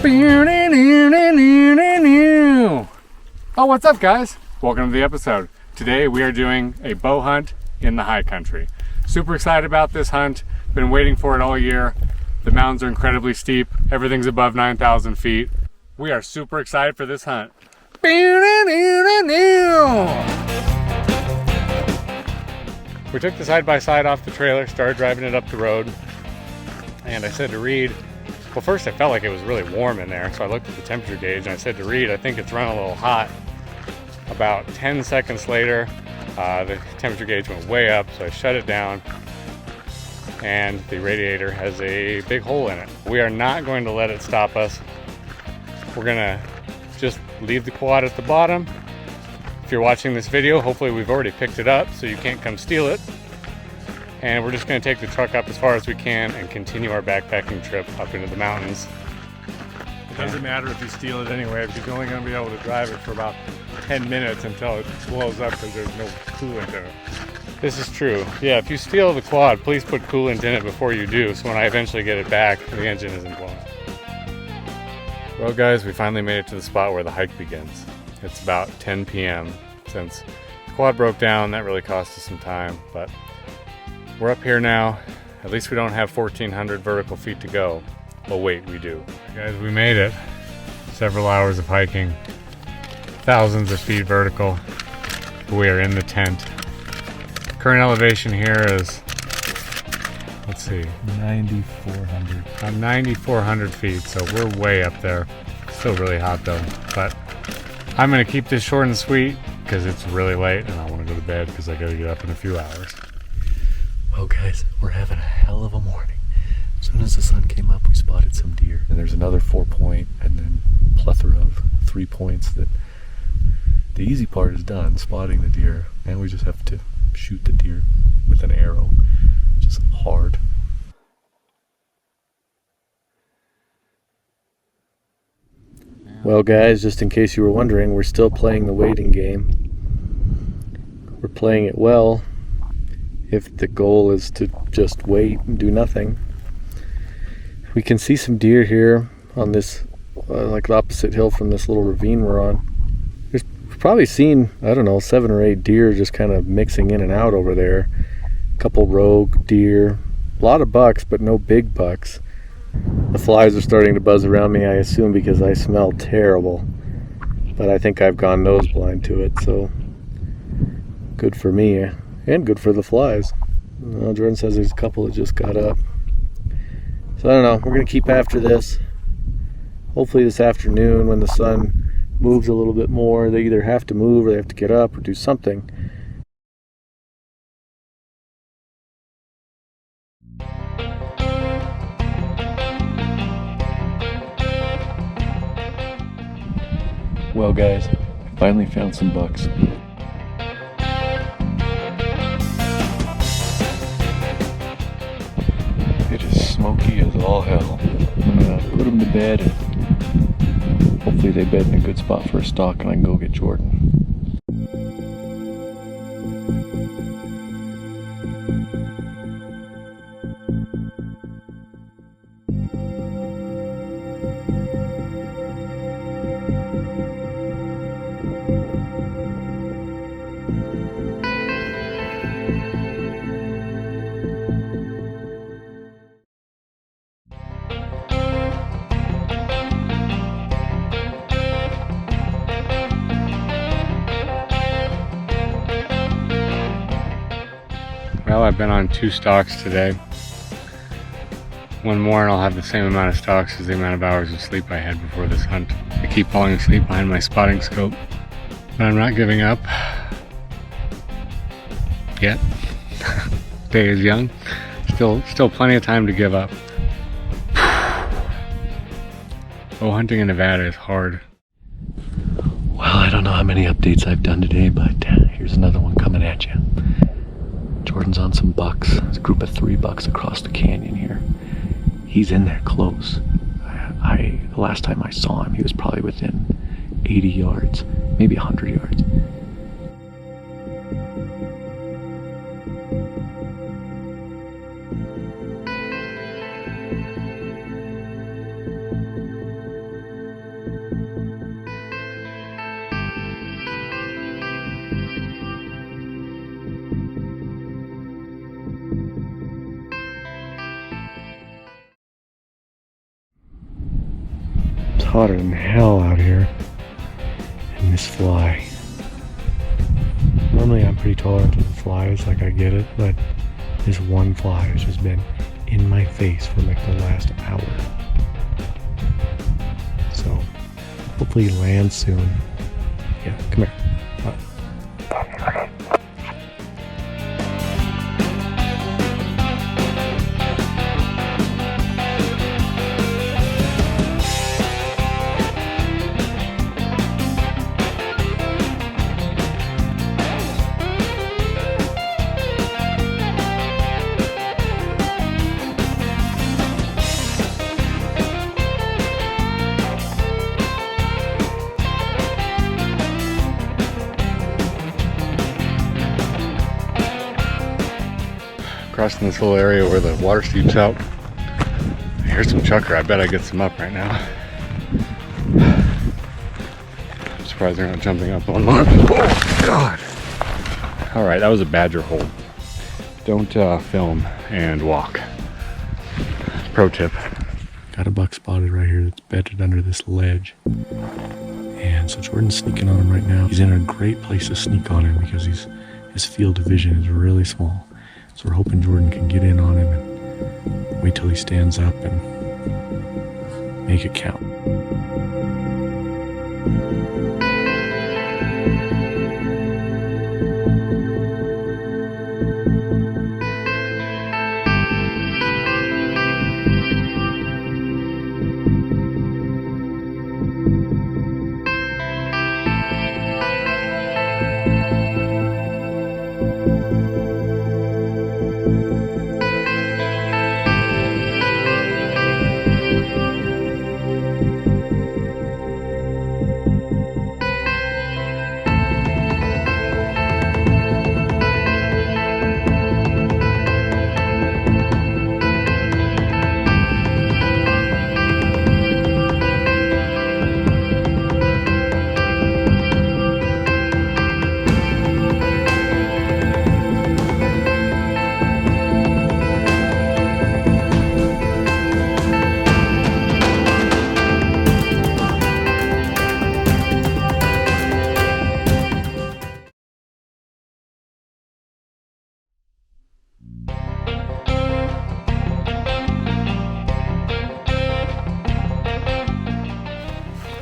Oh, what's up, guys? Welcome to the episode. Today we are doing a bow hunt in the high country. Super excited about this hunt. Been waiting for it all year. The mountains are incredibly steep. Everything's above 9,000 feet. We are super excited for this hunt. We took the side-by-side off the trailer, started driving it up the road, and I said to Reed, well, first I felt like it was really warm in there, so I looked at the temperature gauge and I said to Reed, I think it's running a little hot. About 10 seconds later, the temperature gauge went way up, so I shut it down, and the radiator has a big hole in it. We are not going to let it stop us. We're gonna just leave the quad at the bottom. If you're watching this video, hopefully we've already picked it up, so you can't come steal it. And we're just gonna take the truck up as far as we can and continue our backpacking trip up into the mountains. It doesn't matter if you steal it anyway, because you're only gonna be able to drive it for about 10 minutes until it blows up because there's no coolant in it. This is true. Yeah, if you steal the quad, please put coolant in it before you do, so when I eventually get it back, the engine isn't blown up. Well guys, we finally made it to the spot where the hike begins. It's about 10 p.m. Since the quad broke down, that really cost us some time, but we're up here now. At least we don't have 1,400 vertical feet to go. Oh wait, we do. Guys, we made it. Several hours of hiking. Thousands of feet vertical. We are in the tent. Current elevation here is, let's see, 9,400. 9,400 feet, so we're way up there. Still really hot though, but I'm gonna keep this short and sweet because it's really late and I want to go to bed because I gotta get up in a few hours. Well guys, we're having a hell of a morning. As soon as the sun came up, we spotted some deer. And there's another 4-point and then plethora of 3 points that the easy part is done, spotting the deer. And we just have to shoot the deer with an arrow, which is hard. Well guys, just in case you were wondering, we're still playing the waiting game. We're playing it well if the goal is to just wait and do nothing. We can see some deer here on this, like the opposite hill from this little ravine we're on. We've probably seen, I don't know, 7 or 8 deer just kind of mixing in and out over there. A couple rogue deer, a lot of bucks, but no big bucks. The flies are starting to buzz around me, I assume because I smell terrible. But I think I've gone nose blind to it, so good for me and good for the flies. Jordan says there's a couple that just got up. So I don't know, we're going to keep after this. Hopefully this afternoon when the sun moves a little bit more, they either have to move or they have to get up or do something. Well guys, I finally found some bucks. It is smoky as all hell. I'm gonna put them to bed and hopefully they bed in a good spot for a stalk and I can go get Jordan. Well, I've been on 2 stalks today. One more and I'll have the same amount of stalks as the amount of hours of sleep I had before this hunt. I keep falling asleep behind my spotting scope, but I'm not giving up yet. Day is young. Still plenty of time to give up. Bow hunting in Nevada is hard. Well, I don't know how many updates I've done today, but here's another one coming at you. Jordan's on some bucks. There's a group of 3 bucks across the canyon here. He's in there close. The last time I saw him, he was probably within 80 yards, maybe 100 yards. hotter than hell out here. And this fly. Normally I'm pretty tolerant of the flies, like I get it, but this one fly has just been in my face for like the last hour. So hopefully he lands soon. Yeah, come here. Crossing this little area where the water seeps out. Here's some chucker. I bet I get some up right now. I'm surprised they're not jumping up on one. Oh, God. All right, that was a badger hole. Don't film and walk. Pro tip. Got a buck spotted right here that's bedded under this ledge. And so Jordan's sneaking on him right now. He's in a great place to sneak on him because his field of vision is really small. So we're hoping Jordan can get in on him and wait till he stands up and make it count.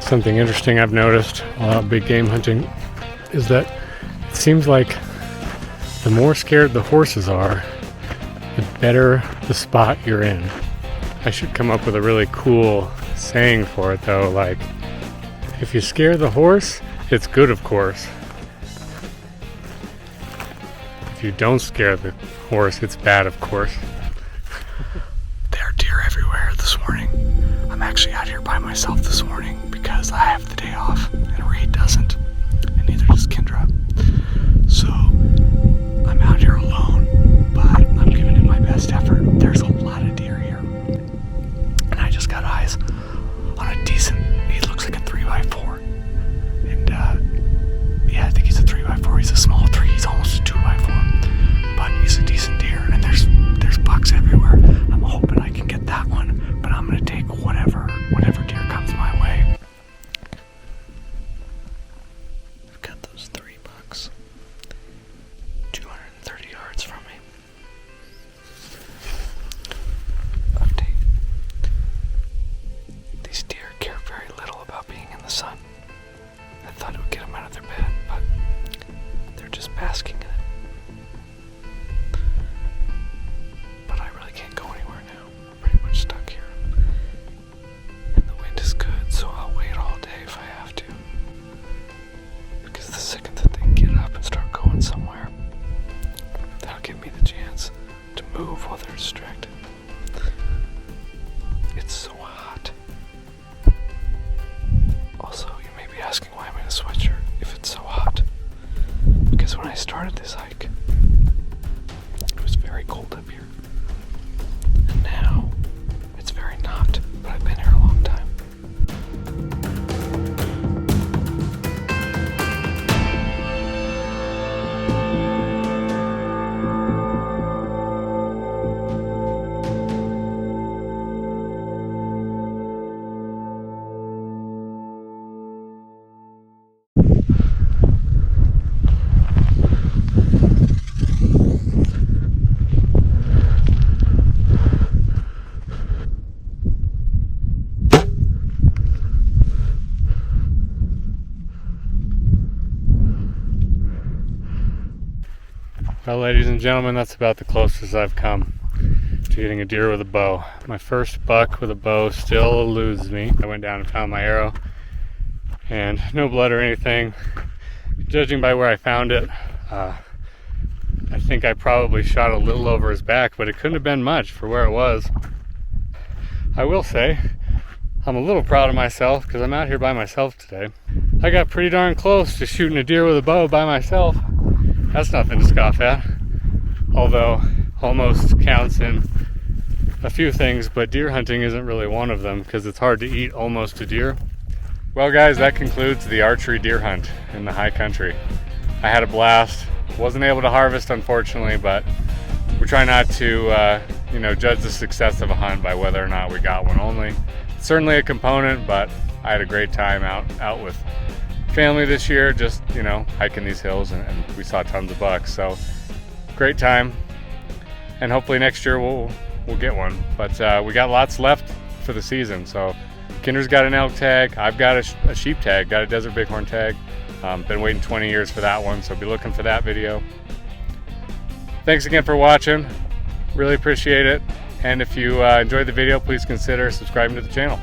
Something interesting I've noticed while out big game hunting is that it seems like the more scared the horses are, the better the spot you're in. I should come up with a really cool saying for it though, like, if you scare the horse, it's good of course. If you don't scare the horse, it's bad of course. There are deer everywhere this morning. I'm actually out here by myself this morning because I have the day off and Reed doesn't, and neither does Kendra. So I'm out here alone, but I'm giving it my best effort. There's a lot of deer here, and I just got eyes on a decent, he looks like a 3x4, and yeah, I think he's a 3x4. He's a small 3, he's almost a 2x4, but he's a decent deer, and there's bucks everywhere. I'm hoping I can get that one, but I'm gonna take whatever deer comes my way. I've got those 3 bucks 230 yards from me. Update. These deer care very little about being in the sun. I thought it would get them out of their bed, but they're just basking in it. But I really can't go anywhere now. I'm pretty much stuck here. And the wind is good, so I'll wait all day if I have to. Because the second that they get up and start going somewhere, that'll give me the chance to move while they're distracted. It's so hot. Also, you may be asking why I'm in a sweatshirt if it's so hot. Because when I started this hike, it was very cold up here. And now, it's very not, but I've been here a long time. Well, ladies and gentlemen, that's about the closest I've come to hitting a deer with a bow. My first buck with a bow still eludes me. I went down and found my arrow, and no blood or anything. Judging by where I found it, I think I probably shot a little over his back, but it couldn't have been much for where it was. I will say, I'm a little proud of myself because I'm out here by myself today. I got pretty darn close to shooting a deer with a bow by myself. That's nothing to scoff at. Although, almost counts in a few things, but deer hunting isn't really one of them because it's hard to eat almost a deer. Well guys, that concludes the archery deer hunt in the high country. I had a blast. Wasn't able to harvest, unfortunately, but we try not to judge the success of a hunt by whether or not we got one only. It's certainly a component, but I had a great time out with family this year, just hiking these hills, and we saw tons of bucks. So great time, and hopefully next year we'll get one. But we got lots left for the season. So Kinder's got an elk tag, I've got a sheep tag, got a desert bighorn tag. Been waiting 20 years for that one, so be looking for that video. Thanks again for watching, really appreciate it, and if you enjoyed the video, please consider subscribing to the channel.